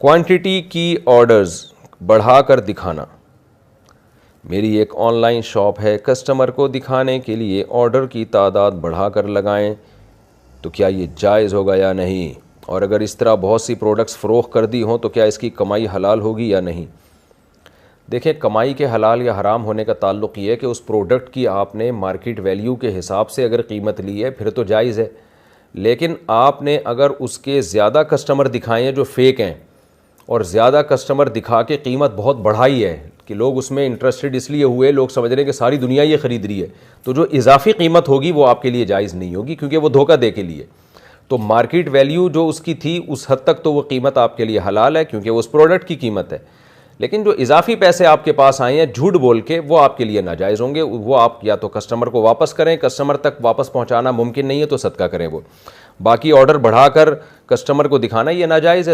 Quantity کی orders بڑھا کر دکھانا. میری ایک آن لائن شاپ ہے, کسٹمر کو دکھانے کے لیے آرڈر کی تعداد بڑھا کر لگائیں تو کیا یہ جائز ہوگا یا نہیں؟ اور اگر اس طرح بہت سی پروڈکٹس فروخت کر دی ہوں تو کیا اس کی کمائی حلال ہوگی یا نہیں؟ دیکھیں, کمائی کے حلال یا حرام ہونے کا تعلق یہ ہے کہ اس پروڈکٹ کی آپ نے مارکیٹ ویلیو کے حساب سے اگر قیمت لی ہے پھر تو جائز ہے. لیکن آپ نے اگر اس کے زیادہ کسٹمر دکھائے ہیں جو فیک ہیں اور زیادہ کسٹمر دکھا کے قیمت بہت بڑھائی ہے کہ لوگ اس میں انٹرسٹڈ اس لیے ہوئے, لوگ سمجھ رہے ہیں کہ ساری دنیا یہ خرید رہی ہے, تو جو اضافی قیمت ہوگی وہ آپ کے لیے جائز نہیں ہوگی کیونکہ وہ دھوکہ دے کے لیے. تو مارکیٹ ویلیو جو اس کی تھی اس حد تک تو وہ قیمت آپ کے لیے حلال ہے کیونکہ وہ اس پروڈکٹ کی قیمت ہے. لیکن جو اضافی پیسے آپ کے پاس آئے ہیں جھوٹ بول کے, وہ آپ کے لیے ناجائز ہوں گے. وہ آپ یا تو کسٹمر کو واپس کریں, کسٹمر تک واپس پہنچانا ممکن نہیں ہے تو صدقہ کریں. وہ باقی آرڈر بڑھا کر کسٹمر کو دکھانا یہ ناجائز ہے.